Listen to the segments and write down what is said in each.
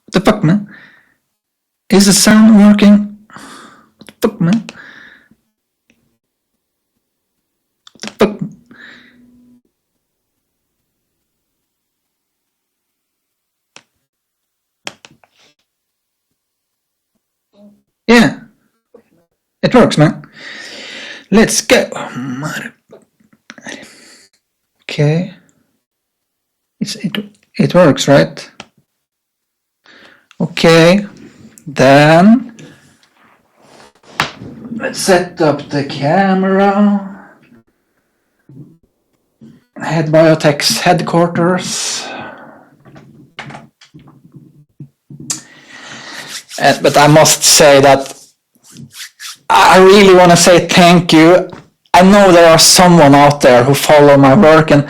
What the fuck, man? Is the sound working? What the fuck, man? What the fuck? Yeah, it works, man. Let's go. Okay. It works, right? Okay. Then let's set up the camera. Head Biotech's headquarters. But I must say that I really want to say thank you. I know there are someone out there who follow my work, and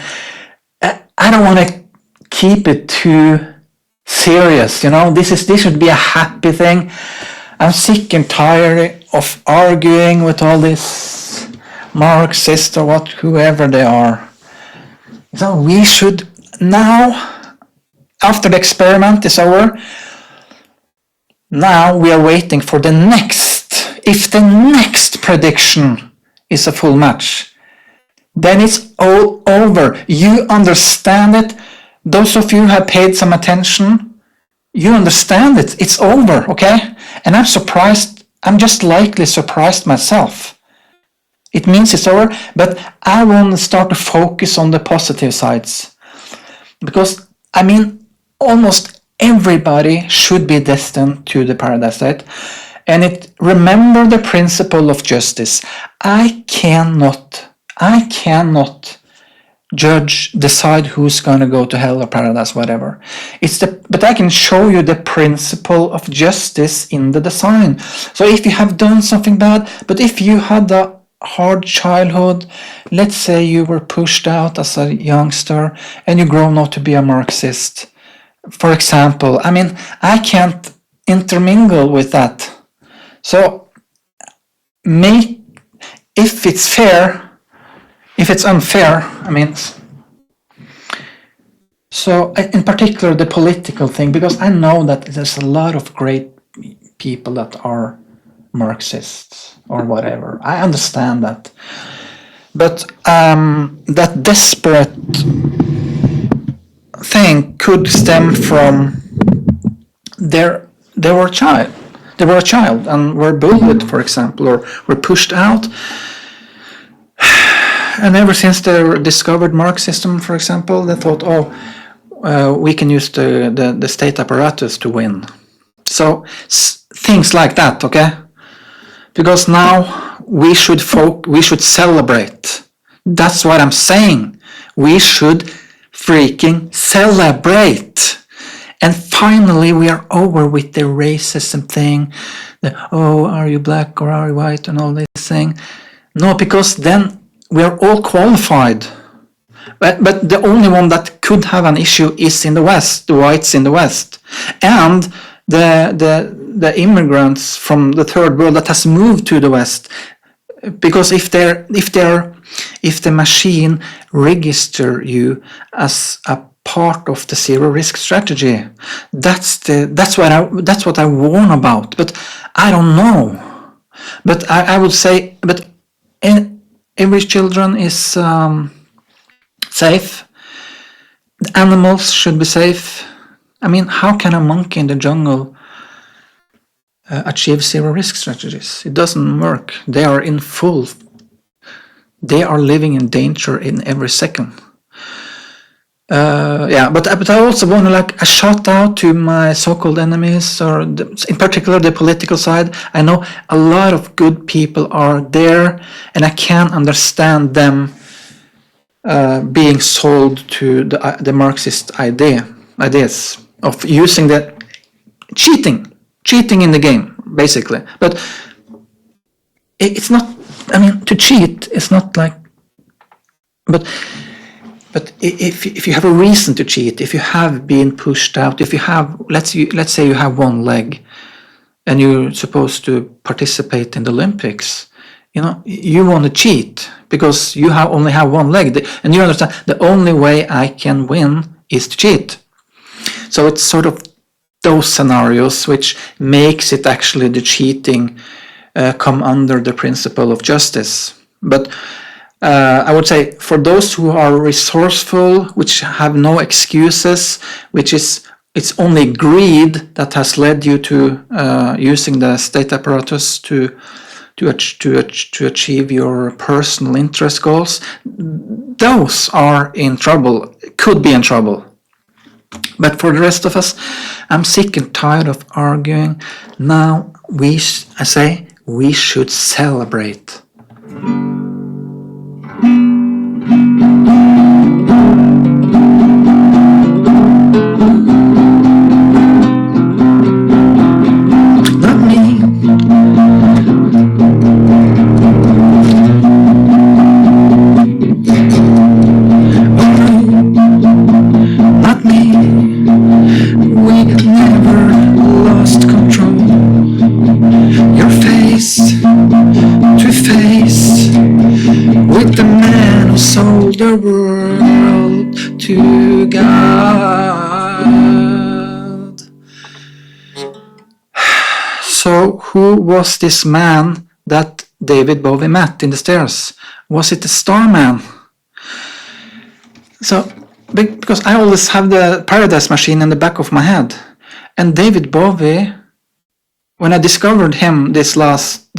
I don't want to keep it too serious, you know. This should be a happy thing. I'm sick and tired of arguing with all this Marxists or whoever they are. So we should now, after the experiment is over, now we are waiting for the next. If the next prediction is a full match, then it's all over. You understand it. Those of you who have paid some attention, you understand it. It's over, okay? And I'm surprised. I'm just likely surprised myself. It means it's over, but I want to start to focus on the positive sides. Because, I mean, almost everybody should be destined to the paradise, right? And remember the principle of justice. I cannot decide who's going to go to hell or paradise, whatever. But I can show you the principle of justice in the design. So if you have done something bad, but if you had a hard childhood, let's say you were pushed out as a youngster and you grow up to be a Marxist, for example, I mean, I can't intermingle with that. So if it's fair, if it's unfair, I mean, so in particular the political thing, because I know that there's a lot of great people that are Marxists or whatever. I understand that. But that desperate thing could stem from they were a child and were bullied, for example, or were pushed out. And ever since they discovered Marxism, for example, they thought, we can use the state apparatus to win. So things like that, okay? Because now we should celebrate. That's what I'm saying. We should freaking celebrate. And finally we are over with the racism thing. Are you black or are you white and all this thing. No, because then we are all qualified. But the only one that could have an issue is in the West, the whites in the West. And the immigrants from the third world that has moved to the West, because if the machine register you as a part of the zero risk strategy, that's what I warn about. But I don't know. But I would say, but every children is safe. The animals should be safe. I mean, how can a monkey in the jungle achieve zero risk strategies? It doesn't work. They are living in danger in every second. But I also want to a shout out to my so-called enemies, or in particular the political side. I know a lot of good people are there, and I can understand them being sold to the Marxist ideas of using the cheating in the game, basically. But it's not, I mean, to cheat is not like, but if you have a reason to cheat, if you have been pushed out, if you have, let's say you have one leg and you're supposed to participate in the Olympics, you know, you want to cheat because you only have one leg, and you understand the only way I can win is to cheat. So it's sort of those scenarios which makes it actually the cheating come under the principle of justice. But I would say for those who are resourceful, which have no excuses, it's only greed that has led you to using the state apparatus to achieve your personal interest goals, those are in trouble, could be in trouble. But for the rest of us, I'm sick and tired of arguing. Now I say we should celebrate. Not me. Not me. We never lost control. Your face to face with the man who sold the world to God. So who was this man that David Bowie met in the stairs? Was it the Starman? So, because I always have the Paradise Machine in the back of my head. And David Bowie, when I discovered him this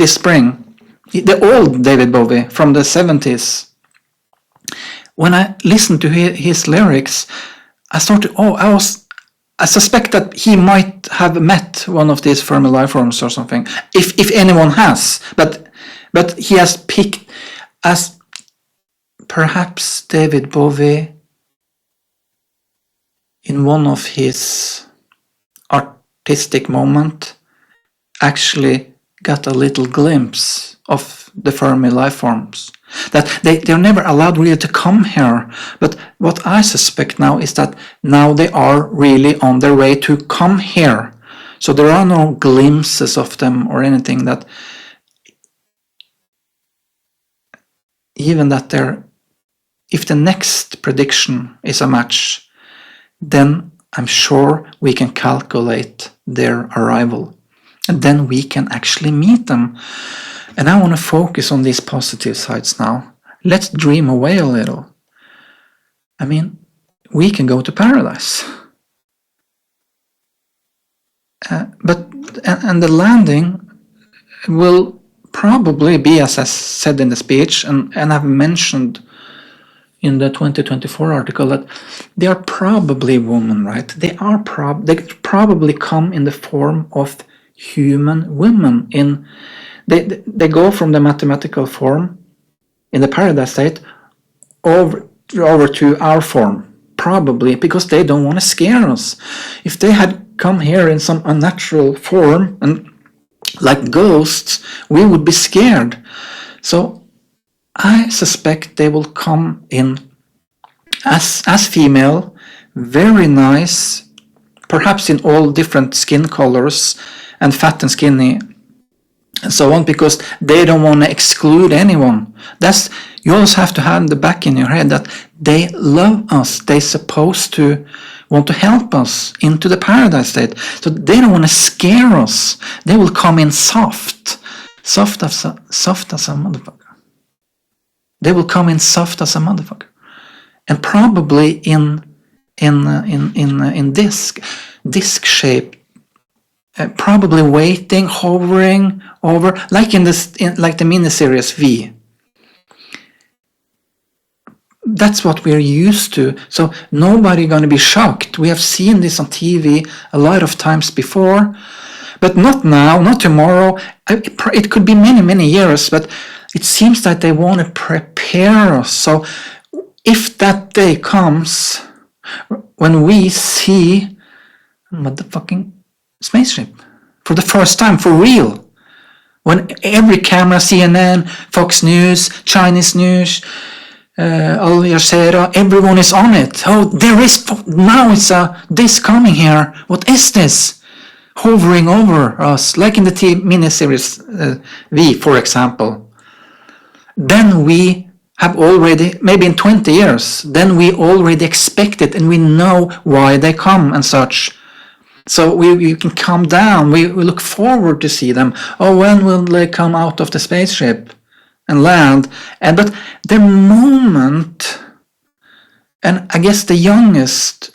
spring, the old David Bowie from the 70s, when I listened to his lyrics, I suspect that he might have met one of these Fermi lifeforms or something, if anyone has, but he has picked as perhaps David Bowie in one of his artistic moment actually got a little glimpse of the Fermi lifeforms. That they're never allowed really to come here. But what I suspect now is that now they are really on their way to come here. So there are no glimpses of them or anything that even that if the next prediction is a match, then I'm sure we can calculate their arrival. And then we can actually meet them. And I want to focus on these positive sides now. Let's dream away a little. I mean, we can go to paradise. And the landing will probably be, as I said in the speech, and I've mentioned in the 2024 article, that they are probably women, right? They probably come in the form of human women. They go from the mathematical form in the paradise state over to our form, probably because they don't want to scare us. If they had come here in some unnatural form and like ghosts, we would be scared. So I suspect they will come in as female, very nice, perhaps in all different skin colors, and fat and skinny, and so on, because they don't want to exclude anyone. You also have to have in the back in your head that they love us. They're supposed to want to help us into the paradise state. So they don't want to scare us. They will come in soft as a motherfucker. They will come in soft as a motherfucker, and probably in disc shape. Probably waiting, hovering over, like like the miniseries V. That's what we're used to. So nobody gonna be shocked. We have seen this on TV a lot of times before, but not now, not tomorrow. It could be many, many years, but it seems that they want to prepare us. So if that day comes, when we see motherfucking spaceship for the first time, for real, when every camera, CNN, Fox News, Chinese News, Al Jazeera, everyone is on it. Oh, there is, now it's this coming here. What is this? Hovering over us, like in the miniseries V, for example. Then we have already, maybe in 20 years, then we already expect it and we know why they come and such. So we can calm down. We look forward to see them. Oh, when will they come out of the spaceship and land? But the moment, and I guess the youngest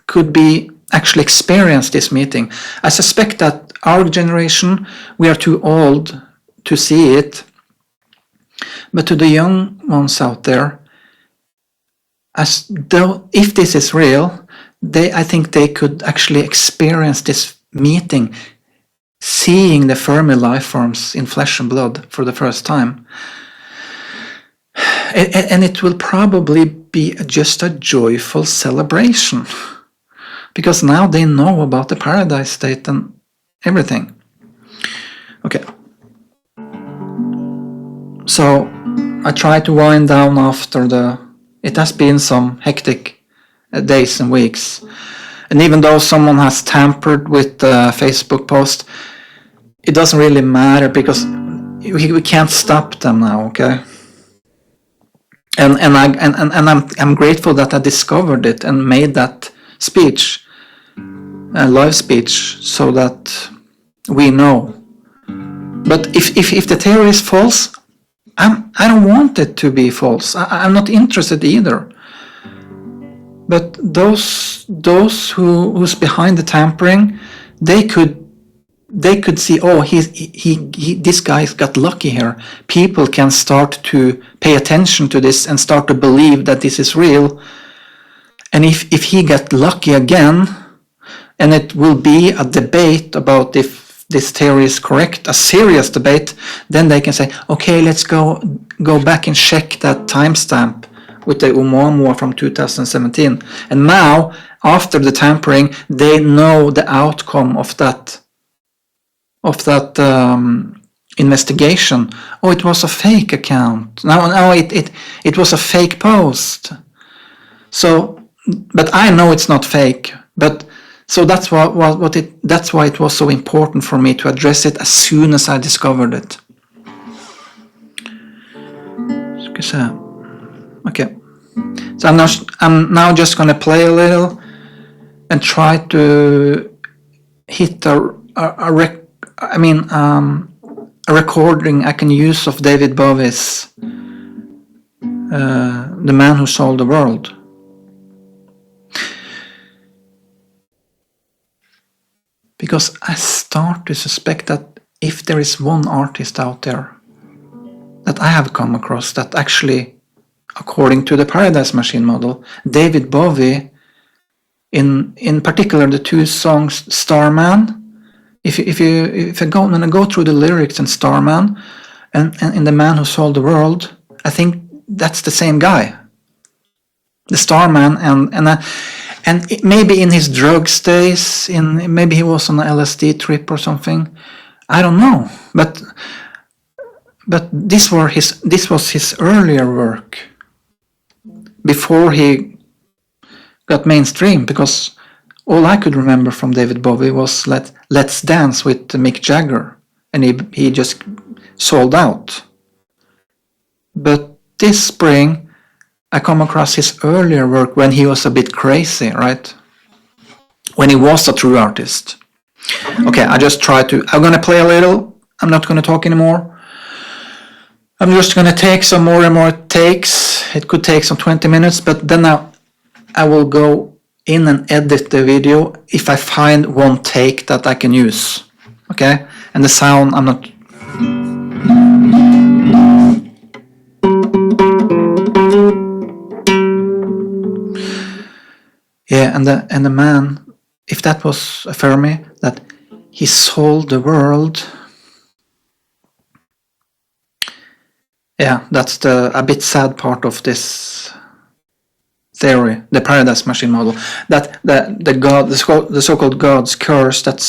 could be actually experience this meeting. I suspect that our generation, we are too old to see it. But to the young ones out there, as though if this is real, I think they could actually experience this meeting, seeing the Fermi life forms in flesh and blood for the first time. And it will probably be just a joyful celebration, because now they know about the paradise state and everything. Okay. So I try to wind down after it has been some hectic days and weeks. And even though someone has tampered with the Facebook post, it doesn't really matter, because we can't stop them now, okay? And I'm grateful that I discovered it and made that speech, a live speech, so that we know. But if the theory is false, I don't want it to be false. I'm not interested either. But those who's behind the tampering, they could see, oh, this guy's got lucky here. People can start to pay attention to this and start to believe that this is real. And if he got lucky again, and it will be a debate about if this theory is correct, a serious debate, then they can say, okay, let's go back and check that timestamp with the whomever from 2017. And now, after the tampering, they know the outcome of that investigation. Oh, it was a fake account. No, it was a fake post. So, but I know it's not fake. But so that's that's why it was so important for me to address it as soon as I discovered it. Okay. So I'm now just going to play a little and try to hit a recording I can use of David Bowies, The Man Who Sold the World. Because I start to suspect that if there is one artist out there that I have come across that actually, according to the Paradise Machine model, David Bowie, in particular the two songs Starman, if I go through the lyrics in Starman and in The Man Who Sold the World, I think that's the same guy, the Starman, and maybe in his drug days, maybe he was on an LSD trip or something, I don't know, but this was his earlier work before he got mainstream, because all I could remember from David Bowie was Let's Dance with Mick Jagger, and he just sold out. But this spring I come across his earlier work when he was a bit crazy, right? When he was a true artist. Okay, I'm gonna play a little, I'm not gonna talk anymore. I'm just gonna take some more and more takes. It could take some 20 minutes, but then I will go in and edit the video if I find one take that I can use. Okay? And the sound, I'm not... Yeah, and the man, if that was a Fermi, that he sold the world. Yeah, that's a bit sad part of this theory, the Paradise Machine model, that the so-called God's curse, that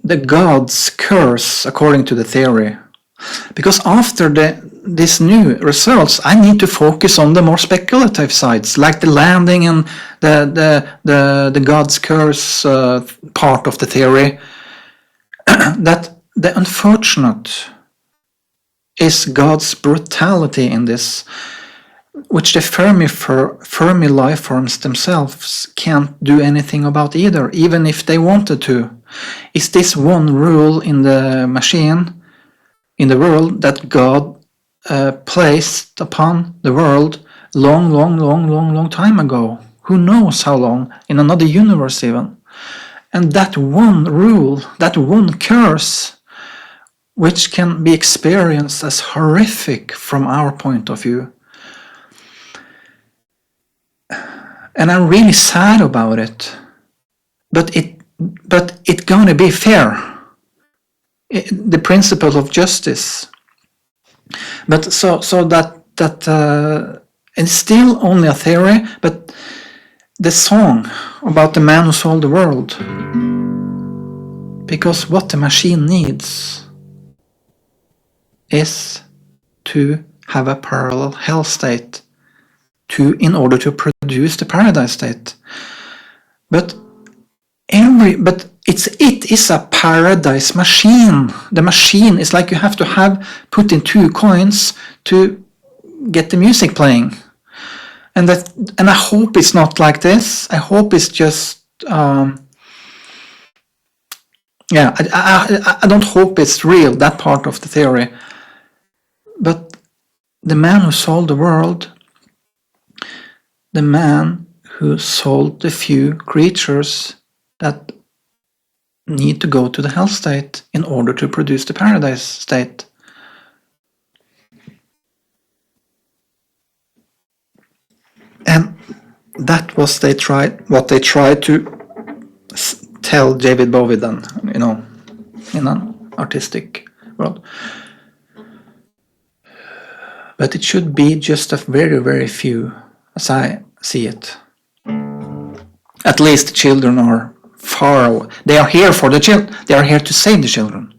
the God's curse, according to the theory, because after this new results, I need to focus on the more speculative sides, like the landing and the God's curse part of the theory. That the unfortunate is God's brutality in this. which the Fermi life forms themselves can't do anything about either, even if they wanted to. Is this one rule in the machine, in the world, that God placed upon the world long time ago? Who knows how long, in another universe even. And that one rule, that one curse, which can be experienced as horrific from our point of view. And I'm really sad about it. But it's gonna be fair. The principle of justice. But so that it's still only a theory, but the song about the man who sold the world. Because what the machine needs is to have a parallel hell state in order to produce the paradise state. But it is a paradise machine. The machine is like you have to put in 2 coins to get the music playing. And I hope it's not like this. I hope it's just I don't hope it's real, that part of the theory. But the man who sold the world, the man who sold the few creatures that need to go to the hell state in order to produce the paradise state. And that was what they tried to tell David Bowie then, in an artistic world. But it should be just a very, very few, as I see it. At least the children are far away. They are here for the children. They are here to save the children.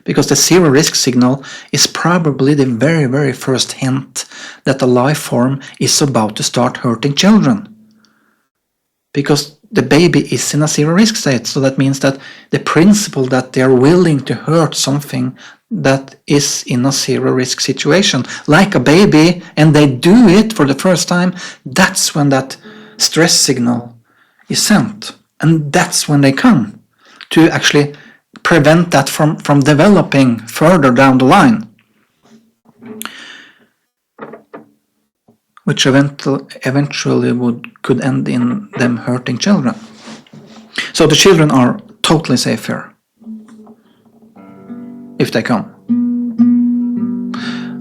Because the zero risk signal is probably the very, very first hint that the life form is about to start hurting children. Because the baby is in a zero risk state. So that means that the principle that they are willing to hurt something that is in a zero risk situation, like a baby, and they do it for the first time, that's when that stress signal is sent. And that's when they come to actually prevent that from developing further down the line, which eventually could end in them hurting children. So the children are totally safe here, if they come.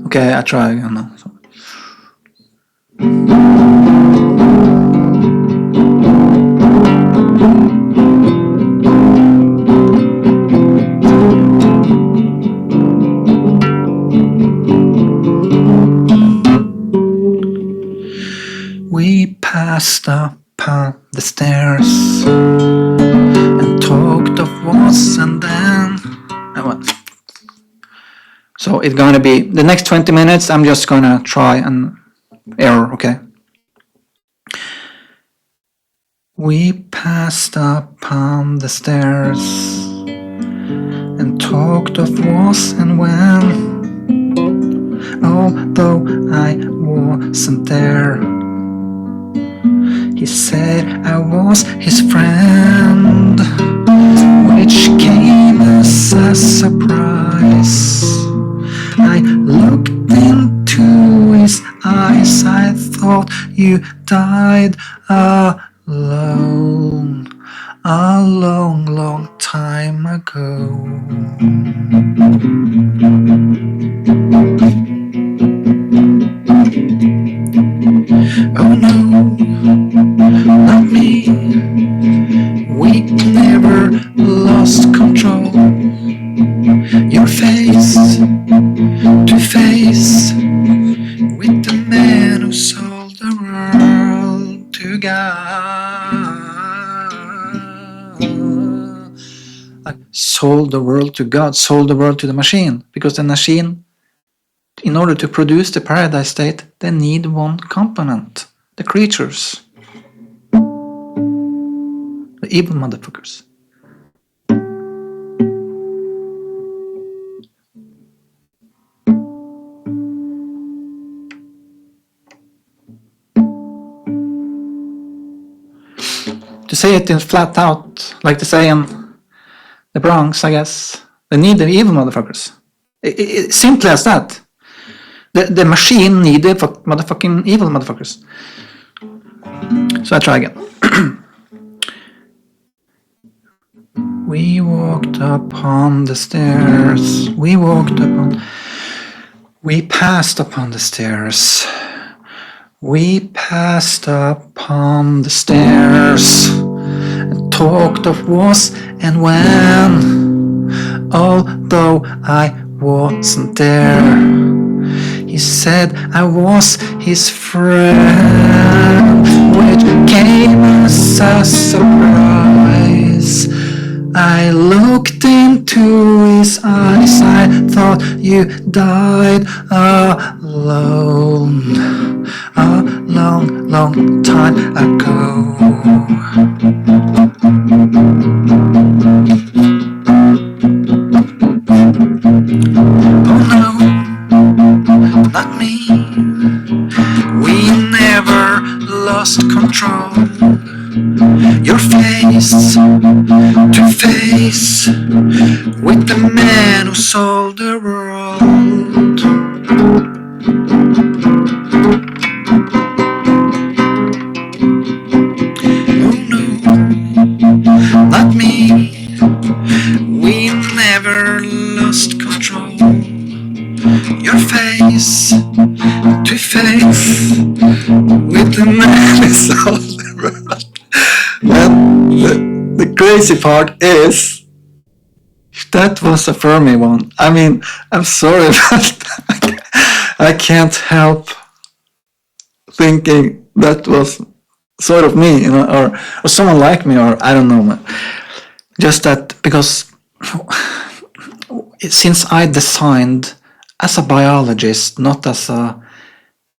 Okay, I try again now. We passed upon the stairs and talked of what's and then. So it's gonna be the next 20 minutes. I'm just gonna try an error, okay? We passed upon the stairs and talked of was and when, although I wasn't there. He said I was his friend, which came as a surprise. I looked into his eyes, I thought you died alone a long time ago. Oh no, not me. We never lost control. You're face to face with the man who sold the world to God. Like, sold the world to God, sold the world to the machine, because the machine, in order to produce the paradise state, they need one component, the creatures, the evil motherfuckers. To say it in flat out, like they say in the Bronx, I guess, they need the evil motherfuckers. Simply as that. The machine needed motherfucking evil motherfuckers. So I try again. We walked upon the stairs. We passed upon the stairs. We passed upon the stairs and talked of was and when, although I wasn't there. He said I was his friend, which came as a surprise. I looked into his eyes, I thought you died alone a long, long time ago. Oh no, not me. We never lost control. Your face to face with the man who sold the world. Oh no, not me. We never lost control. Your face to face with the man who sold the world. And the crazy part is, that was a Fermi one. I mean, I'm sorry, but I can't help thinking that was sort of me, you know, or someone like me, or I don't know, man. Just that, because since I designed as a biologist, not as a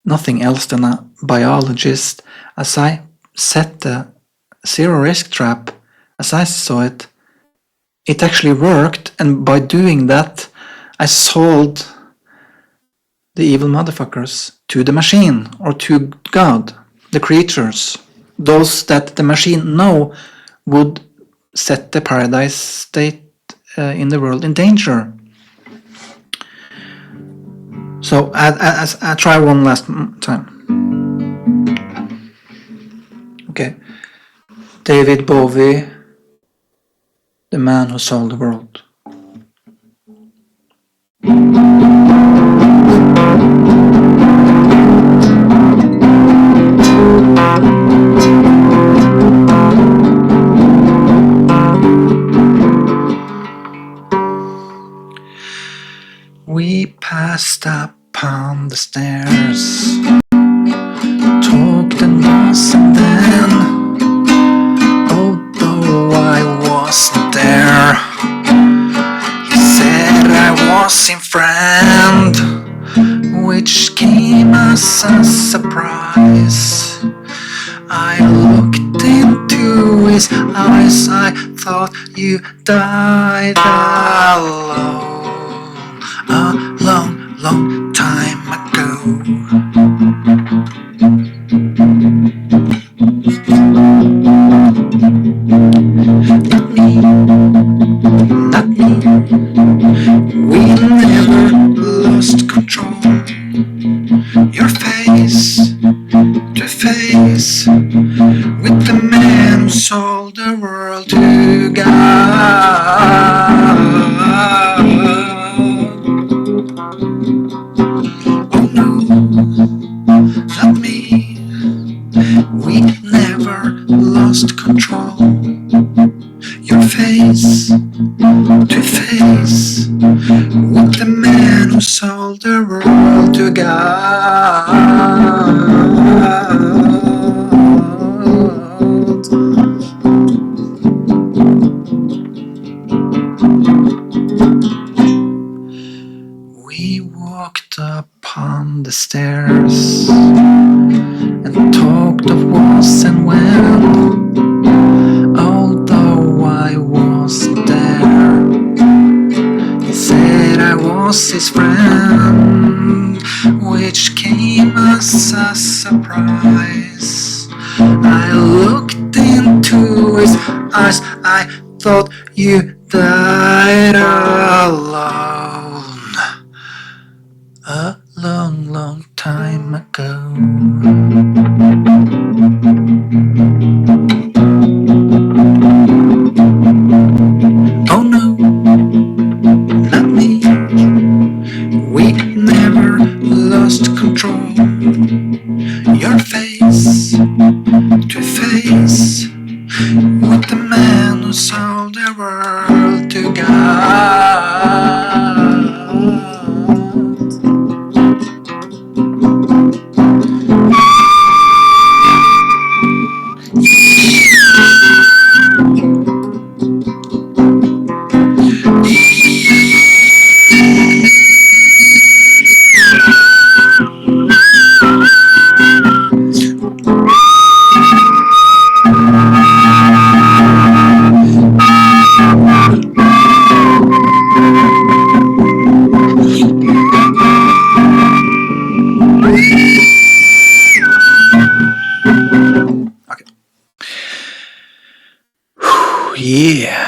nothing else than a biologist, as I set the zero risk trap, as I saw it, it actually worked, and by doing that, I sold the evil motherfuckers to the machine, or to God, the creatures, those that the machine know would set the paradise state in the world in danger. So I try one last time. Okay. David Bowie, the man who sold the world. We passed upon the stairs, talked and was, and then, although I wasn't there, he said I was his friend, which came as a surprise. I looked into his eyes, I thought you died alone a long, long time ago. Not me, not me. We never lost control. Your face to face with the man who sold the world to God. Oh no, not me. We never lost control. Your face to face with the man who sold the world to God. We walked upon the stairs and talked of was and when, although I wasn't there. He said I was his friend, which came as eyes, I thought you died alone a long, long time ago. Oh no, not me. We never lost control. Your face to face with the man who sold the world to God. Yeah.